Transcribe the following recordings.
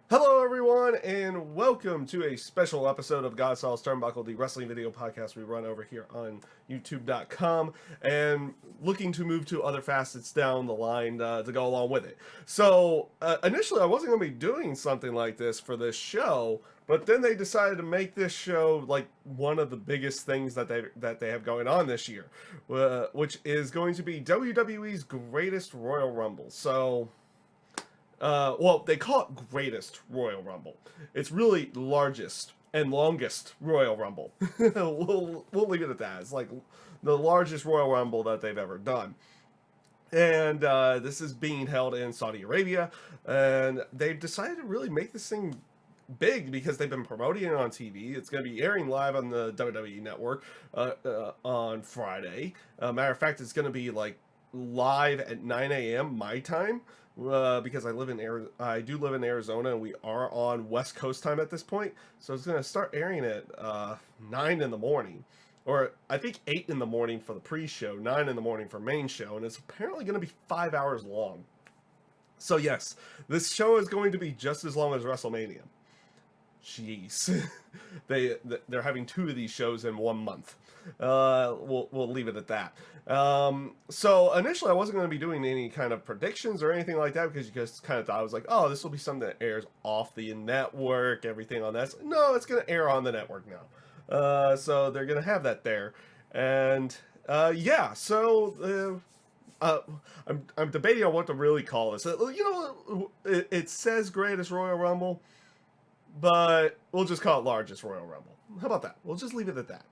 Hello, everyone, and welcome to a special episode of Godsaul's Turnbuckle, the wrestling video podcast we run over here on YouTube.com, and looking to move to other facets down the line to go along with it. So, initially, I wasn't going to be doing something like this for this show, but then they decided to make this show like one of the biggest things that they have going on this year, which is going to be WWE's Greatest Royal Rumble. So. Well, they call it Greatest Royal Rumble. It's really largest and longest Royal Rumble. we'll leave it at that. It's like the largest Royal Rumble that they've ever done. And this is being held in Saudi Arabia. And they've decided to really make this thing big because they've been promoting it on TV. It's going to be airing live on the WWE network on Friday. Matter of fact, it's going to be like live at 9 a.m. my time. Because I do live in Arizona, and we are on West Coast time at this point, so it's going to start airing at 9 in the morning, or I think 8 in the morning for the pre-show, 9 in the morning for main show, and it's apparently going to be 5 hours long. So yes, this show is going to be just as long as WrestleMania. Jeez, they're having two of these shows in 1 month. We'll leave it at that. So initially, I wasn't going to be doing any kind of predictions or anything like that because you just kind of thought I was like, oh, this will be something that airs off the network, everything on that. No, it's going to air on the network now. So they're going to have that there, and yeah. So. I'm debating on what to really call this. It says Greatest Royal Rumble, but we'll just call it Largest Royal Rumble. How about that? We'll just leave it at that.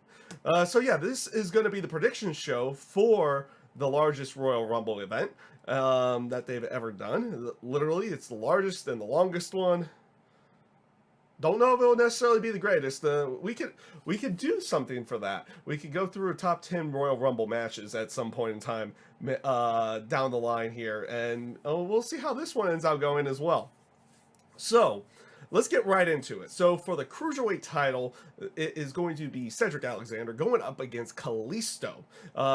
So yeah, this is going to be the prediction show for the largest Royal Rumble event that they've ever done. Literally, it's the largest and the longest one. Don't know if it will necessarily be the greatest. We could do something for that. We could go through a top 10 Royal Rumble matches at some point in time down the line here, and we'll see how this one ends up going as well. So, let's get right into it. So for the Cruiserweight title, it is going to be Cedric Alexander going up against Kalisto.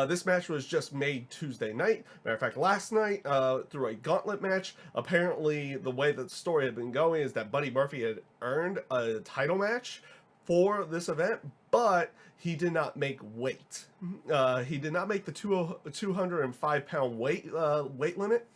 This match was just made Tuesday night. Matter of fact, last night, through a gauntlet match. Apparently, the way that the story had been going is that Buddy Murphy had earned a title match for this event, but he did not make weight. He did not make the 205-pound weight limit.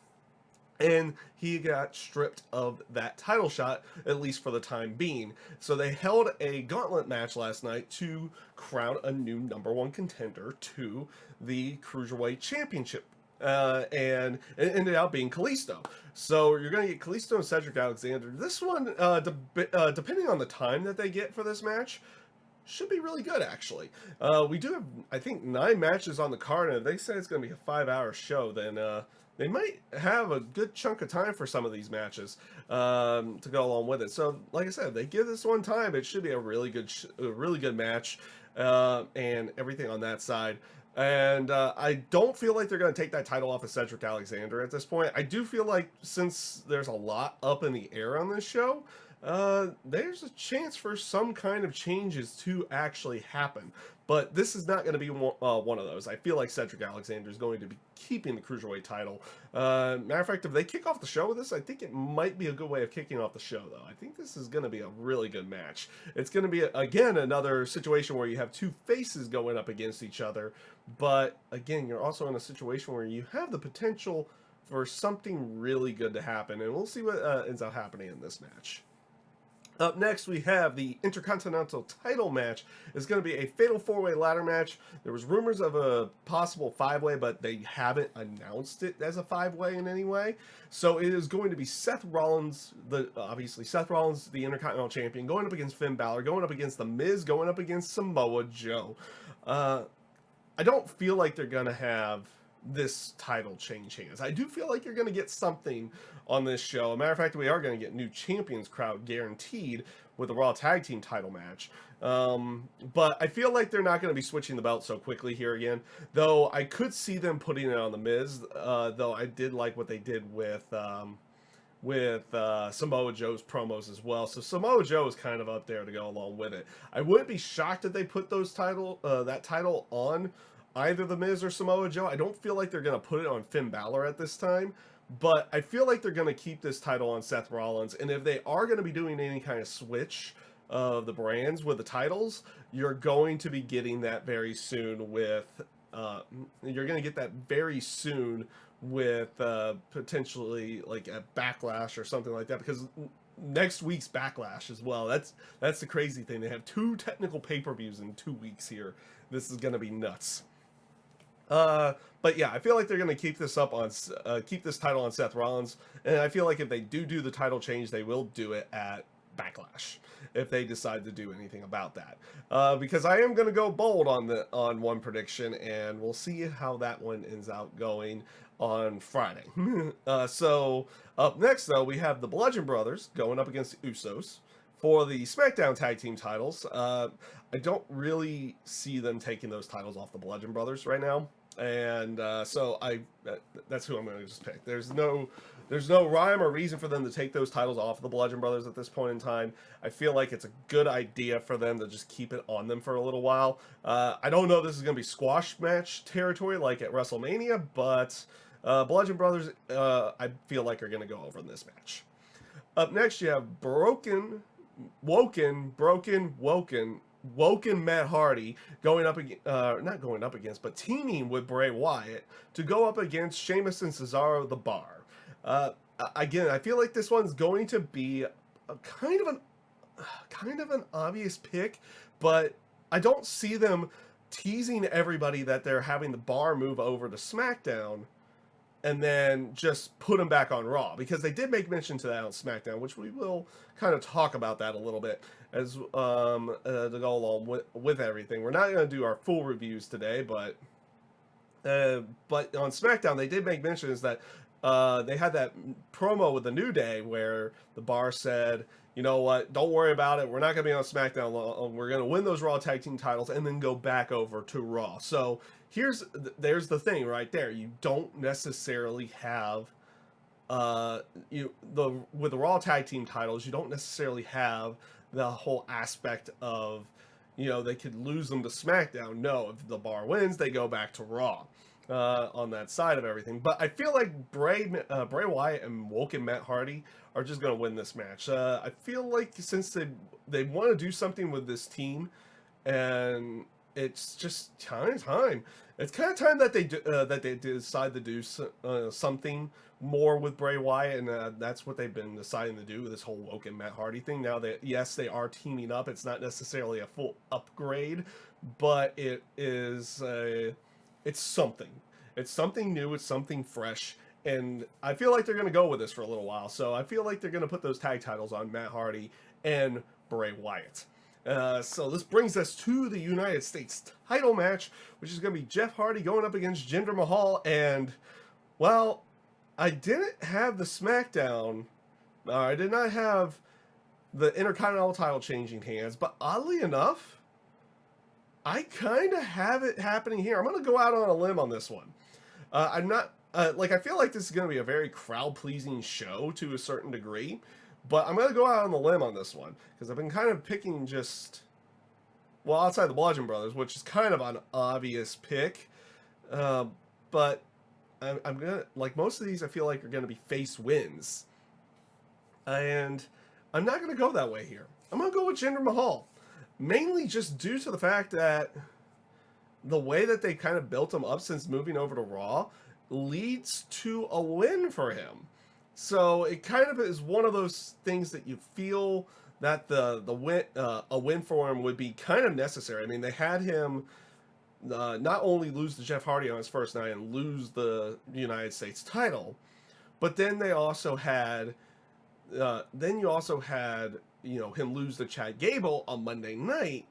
And he got stripped of that title shot, at least for the time being. So they held a gauntlet match last night to crown a new number one contender to the Cruiserweight Championship. And it ended up being Kalisto. So you're going to get Kalisto and Cedric Alexander. This one, depending on the time that they get for this match, should be really good, actually. We do have, I think, 9 matches on the card, and if they say it's going to be a 5-hour show, then they might have a good chunk of time for some of these matches to go along with it. So, like I said, they give this one time, it should be a really good match, and everything on that side. And I don't feel like they're going to take that title off of Cedric Alexander at this point. I do feel like since there's a lot up in the air on this show, there's a chance for some kind of changes to actually happen. But this is not going to be one of those. I feel like Cedric Alexander is going to be keeping the Cruiserweight title. Matter of fact, if they kick off the show with this, I think it might be a good way of kicking off the show, though. I think this is going to be a really good match. It's going to be, again, another situation where you have two faces going up against each other. But, again, you're also in a situation where you have the potential for something really good to happen. And we'll see what ends up happening in this match. Up next, we have the Intercontinental title match. It's going to be a fatal 4-way ladder match. There was rumors of a possible 5-way, but they haven't announced it as a 5-way in any way. So it is going to be Seth Rollins, obviously Seth Rollins, the Intercontinental Champion, going up against Finn Balor, going up against The Miz, going up against Samoa Joe. I don't feel like they're going to have this title change hands. I do feel like you're going to get something on this show. As a matter of fact, we are going to get new champions crowd guaranteed with the Raw Tag Team title match. But I feel like they're not going to be switching the belt so quickly here again. Though I could see them putting it on The Miz. Though I did like what they did with Samoa Joe's promos as well. So Samoa Joe is kind of up there to go along with it. I wouldn't be shocked if they put that title on either The Miz or Samoa Joe. I don't feel like they're going to put it on Finn Balor at this time, But I feel like they're going to keep this title on Seth Rollins, and if they are going to be doing any kind of switch of the brands with the titles, you're going to be getting that very soon with you're going to get that very soon with potentially like a Backlash or something like that, because next week's Backlash as well. That's the crazy thing. They have 2 pay-per-views in 2 weeks here. This is going to be nuts. But yeah, I feel like they're going to keep this up on keep this title on Seth Rollins, and I feel like if they do the title change, they will do it at Backlash if they decide to do anything about that. Because I am going to go bold on one prediction, and we'll see how that one ends out going on Friday. So up next, though, we have the Bludgeon Brothers going up against the Usos for the SmackDown Tag Team titles. I don't really see them taking those titles off the Bludgeon Brothers right now, and so that's who I'm going to just pick. There's no rhyme or reason for them to take those titles off the Bludgeon Brothers at this point in time. I feel like it's a good idea for them to just keep it on them for a little while. I don't know if this is going to be squash match territory like at WrestleMania, but Bludgeon Brothers, I feel like are going to go over in this match. Up next, you have Woken Matt Hardy going up not going up against, but teaming with Bray Wyatt to go up against Sheamus and Cesaro the Bar. Again, I feel like this one's going to be a kind of an obvious pick, but I don't see them teasing everybody that they're having the Bar move over to SmackDown and then just put them back on Raw, because they did make mention to that on SmackDown, which we will kind of talk about that a little bit as to go along with everything. We're not going to do our full reviews today, but on SmackDown they did make mentions that they had that promo with the New Day where the Bar said, you know what, don't worry about it, we're not going to be on SmackDown long, we're going to win those Raw Tag Team titles and then go back over to Raw. So there's the thing right there. You don't necessarily have with the Raw Tag Team titles, you don't necessarily have the whole aspect of, they could lose them to SmackDown. No, if the Bar wins, they go back to Raw on that side of everything. But I feel like Bray Wyatt and Woken Matt Hardy are just going to win this match. I feel like since they want to do something with this team, and it's just time. It's kind of time that they decide to do something more with Bray Wyatt, and that's what they've been deciding to do with this whole Woken Matt Hardy thing. Now they are teaming up. It's not necessarily a full upgrade, but it is it's something. It's something new. It's something fresh, and I feel like they're going to go with this for a little while. So I feel like they're going to put those tag titles on Matt Hardy and Bray Wyatt. So this brings us to the United States title match, which is going to be Jeff Hardy going up against Jinder Mahal. And, well, I didn't have the SmackDown. I did not have the Intercontinental title changing hands. But oddly enough, I kind of have it happening here. I'm going to go out on a limb on this one. I'm not, I feel like this is going to be a very crowd-pleasing show to a certain degree. But I'm going to go out on the limb on this one, because I've been kind of picking outside the Bludgeon Brothers, which is kind of an obvious pick. But I'm going to, like most of these, I feel like are going to be face wins. And I'm not going to go that way here. I'm going to go with Jinder Mahal. Mainly just due to the fact that the way that they kind of built him up since moving over to Raw leads to a win for him. So it kind of is one of those things that you feel that a win for him would be kind of necessary. I mean, they had him not only lose to Jeff Hardy on his first night and lose the United States title, but then they also had him lose to Chad Gable on Monday night.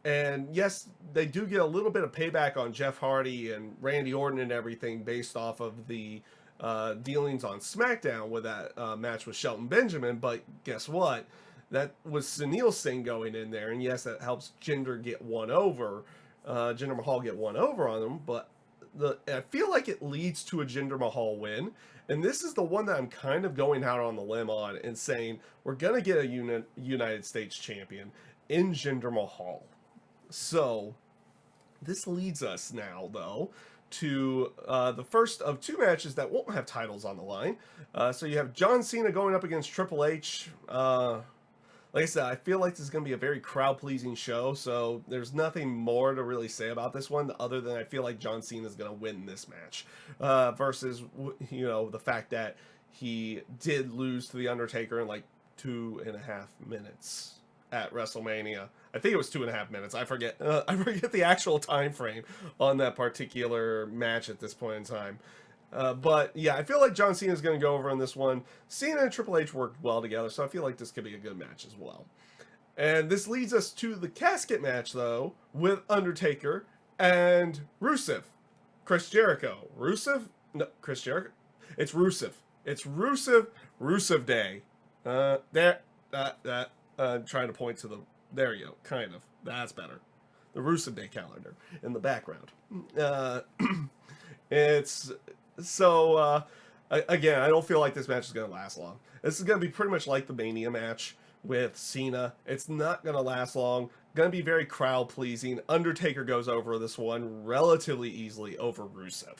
And yes, they do get a little bit of payback on Jeff Hardy and Randy Orton and everything based off of the dealings on SmackDown with that match with Shelton Benjamin, but guess what? That was Sunil Singh going in there, and yes, that helps Jinder Mahal get one over on them, but I feel like it leads to a Jinder Mahal win, and this is the one that I'm kind of going out on the limb on and saying we're going to get a United States champion in Jinder Mahal. So this leads us now, though, to the first of two matches that won't have titles on the line. So you have John Cena going up against Triple H. Like I said, I feel like this is going to be a very crowd-pleasing show, so there's nothing more to really say about this one other than I feel like John Cena is going to win this match versus, the fact that he did lose to The Undertaker in like 2.5 minutes at WrestleMania. I think it was 2.5 minutes. I forget the actual time frame on that particular match at this point in time. But yeah, I feel like John Cena is going to go over in this one. Cena and Triple H worked well together, so I feel like this could be a good match as well. And this leads us to the casket match, though, with Undertaker and Rusev. Chris Jericho. Rusev? No, Chris Jericho? It's Rusev. It's Rusev. Rusev Day. Trying to point to the... There you go. Kind of. That's better. The Rusev Day calendar in the background. It's... So, again, I don't feel like this match is going to last long. This is going to be pretty much like the Mania match with Cena. It's not going to last long. Going to be very crowd-pleasing. Undertaker goes over this one relatively easily over Rusev.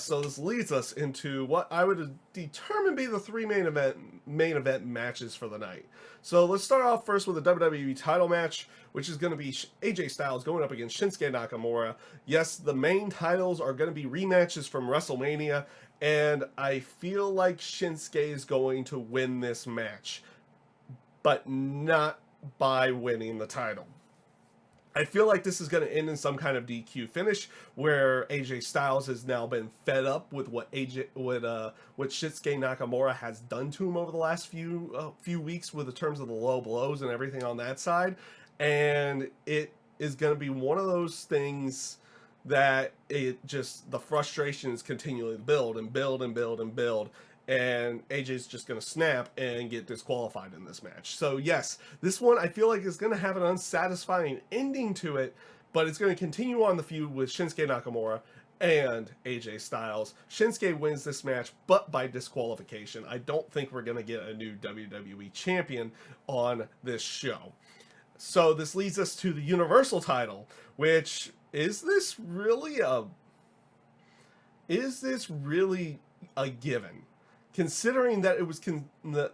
So this leads us into what I would determine be the three main event matches for the night. So let's start off first with the WWE title match, which is going to be AJ Styles going up against Shinsuke Nakamura. Yes, the main titles are going to be rematches from WrestleMania, and I feel like Shinsuke is going to win this match, but not by winning the title. I feel like this is going to end in some kind of DQ finish where AJ Styles has now been fed up with what Shinsuke Nakamura has done to him over the last few weeks with the terms of the low blows and everything on that side, and it is going to be one of those things that the frustration is continually build and build and build and build. And AJ's just going to snap and get disqualified in this match. So yes, this one I feel like is going to have an unsatisfying ending to it, but it's going to continue on the feud with Shinsuke Nakamura and AJ Styles. Shinsuke wins this match, but by disqualification. I don't think we're going to get a new WWE champion on this show. So this leads us to the Universal title, which is this really a given? Considering that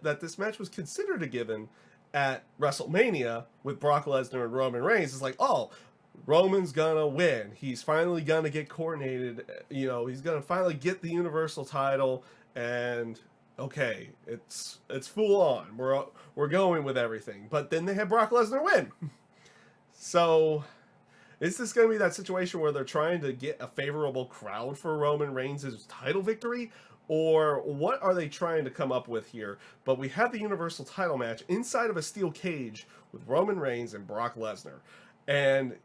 that this match was considered a given at WrestleMania with Brock Lesnar and Roman Reigns, it's like, oh, Roman's gonna win. He's finally gonna get coordinated. He's gonna finally get the Universal title, and okay, it's full on. We're going with everything. But then they had Brock Lesnar win. So is this gonna be that situation where they're trying to get a favorable crowd for Roman Reigns' title victory? Or what are they trying to come up with here? But we have the Universal title match inside of a steel cage with Roman Reigns and Brock Lesnar. And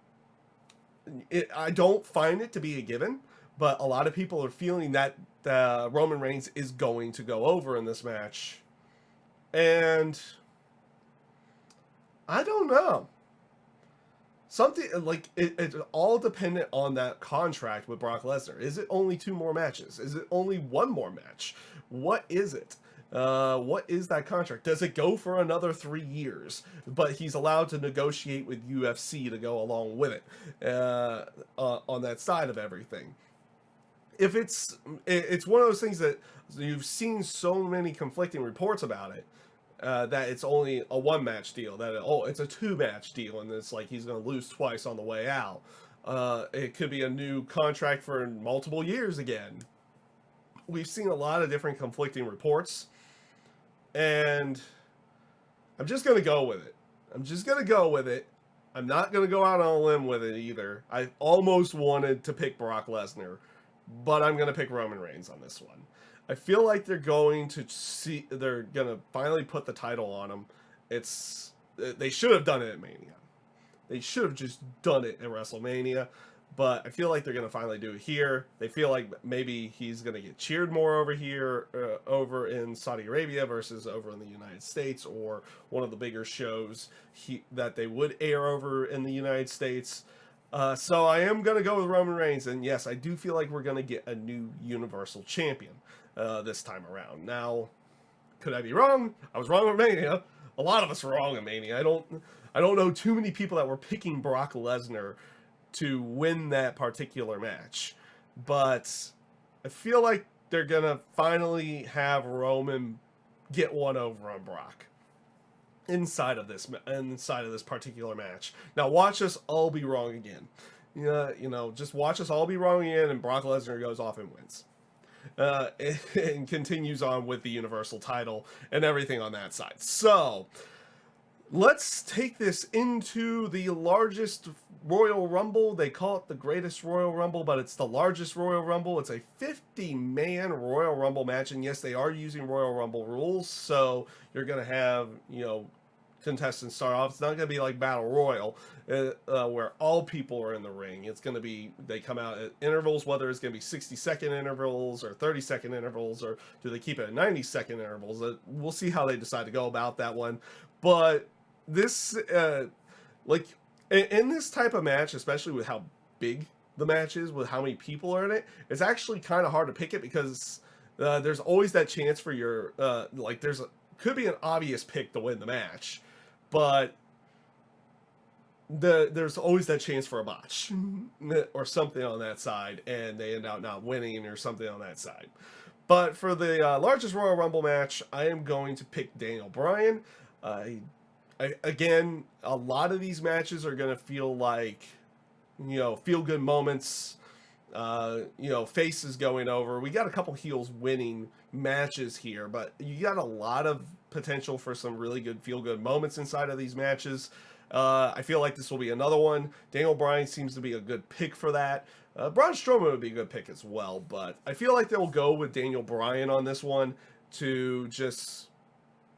I don't find it to be a given, but a lot of people are feeling that Roman Reigns is going to go over in this match. And I don't know. Something like it's all dependent on that contract with Brock Lesnar. Is it only 2 more matches? Is it only 1 more match? What is it? What is that contract? Does it go for another 3 years? But he's allowed to negotiate with UFC to go along with it on that side of everything. If it's one of those things that you've seen so many conflicting reports about it. That it's only a 1-match deal, it's a 2-match deal, and it's like he's going to lose twice on the way out. It could be a new contract for multiple years again. We've seen a lot of different conflicting reports, and I'm just going to go with it. I'm not going to go out on a limb with it either. I almost wanted to pick Brock Lesnar, but I'm going to pick Roman Reigns on this one. I feel like they're going to finally put the title on him. They should have done it at Mania. They should have just done it at WrestleMania, but I feel like they're going to finally do it here. They feel like maybe he's going to get cheered more over here, over in Saudi Arabia versus over in the United States, or one of the bigger shows that they would air over in the United States. So I am going to go with Roman Reigns, and yes, I do feel like we're going to get a new Universal Champion this time around. Now, could I be wrong? I was wrong at Mania. A lot of us were wrong at Mania. I don't know too many people that were picking Brock Lesnar to win that particular match. but I feel like they're gonna finally have Roman get one over on Brock inside of this particular match. Now watch us all be wrong again. Yeah, just watch us all be wrong again, and Brock Lesnar goes off and wins, and continues on with the Universal title and everything on that side. So let's take this into the largest Royal Rumble. They call it the greatest Royal Rumble, but it's the largest Royal Rumble. It's a 50-man Royal Rumble match, and yes, they are using Royal Rumble rules, so you're going to have, contestants start off. It's not going to be like Battle Royal, where all people are in the ring. It's going to be, they come out at intervals, whether it's going to be 60-second intervals or 30-second intervals, or do they keep it at 90-second intervals. We'll see how they decide to go about that one. But this, in this type of match, especially with how big the match is, with how many people are in it, it's actually kind of hard to pick it, because there's always that chance for your, could be an obvious pick to win the match, but there's always that chance for a botch or something on that side, and they end up not winning or something on that side. But for the largest Royal Rumble match, I am going to pick Daniel Bryan. Again, a lot of these matches are going to feel like, feel-good moments, faces going over. We got a couple heels winning matches here, but you got a lot of potential for some really good feel-good moments inside of these matches. I feel like this will be another one. Daniel Bryan seems to be a good pick for that. Braun Strowman would be a good pick as well, but I feel like they'll go with Daniel Bryan on this one to just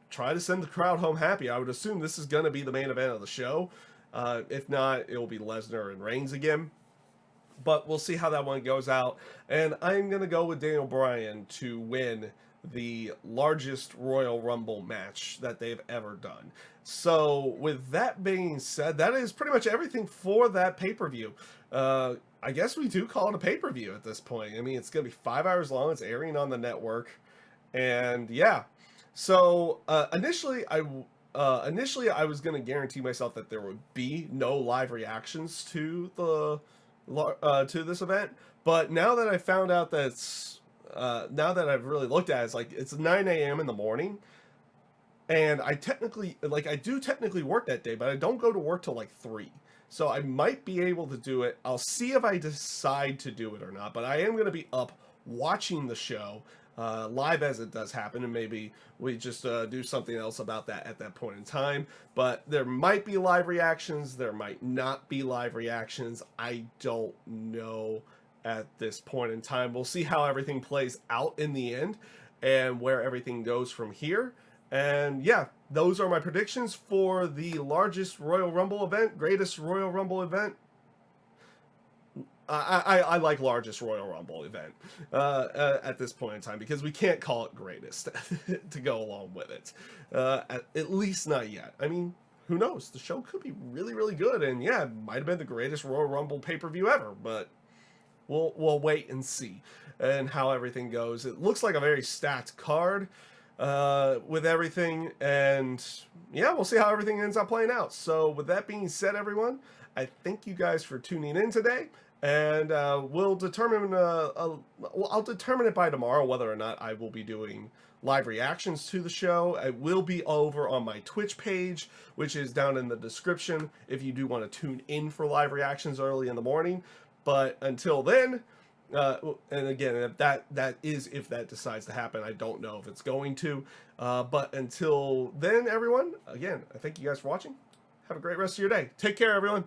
try to send the crowd home happy. I would assume this is going to be the main event of the show. If not, it will be Lesnar and Reigns again. But we'll see how that one goes out. And I'm going to go with Daniel Bryan to win the largest Royal Rumble match that they've ever done. So with that being said, that is pretty much everything for that pay-per-view. I guess we do call it a pay-per-view at this point. I mean, it's going to be 5 hours long. It's airing on the network. And yeah. So initially I was going to guarantee myself that there would be no live reactions to this event, but now that I found out that's now that I've really looked at it, it's 9 a.m. in the morning, and I do technically work that day, but I don't go to work till 3. So I might be able to do it. I'll see if I decide to do it or not, but I am going to be up watching the show live as it does happen, and maybe we just do something else about that at that point in time. But there might be live reactions, there might not be live reactions. I don't know at this point in time. We'll see how everything plays out in the end and where everything goes from here. And yeah, those are my predictions for the largest Royal Rumble event, greatest Royal Rumble event. I like largest Royal Rumble event at this point in time, because we can't call it greatest to go along with it. At least not yet. I mean, who knows? The show could be really, really good, and yeah, it might have been the greatest Royal Rumble pay-per-view ever, but we'll wait and see and how everything goes. It looks like a very stacked card with everything, and yeah, we'll see how everything ends up playing out. So with that being said, everyone, I thank you guys for tuning in today. And we'll determine, I'll determine it by tomorrow whether or not I will be doing live reactions to the show. It will be over on my Twitch page, which is down in the description if you do want to tune in for live reactions early in the morning. But until then, and again, if that decides to happen, I don't know if it's going to. But until then, everyone, again, I thank you guys for watching. Have a great rest of your day. Take care, everyone.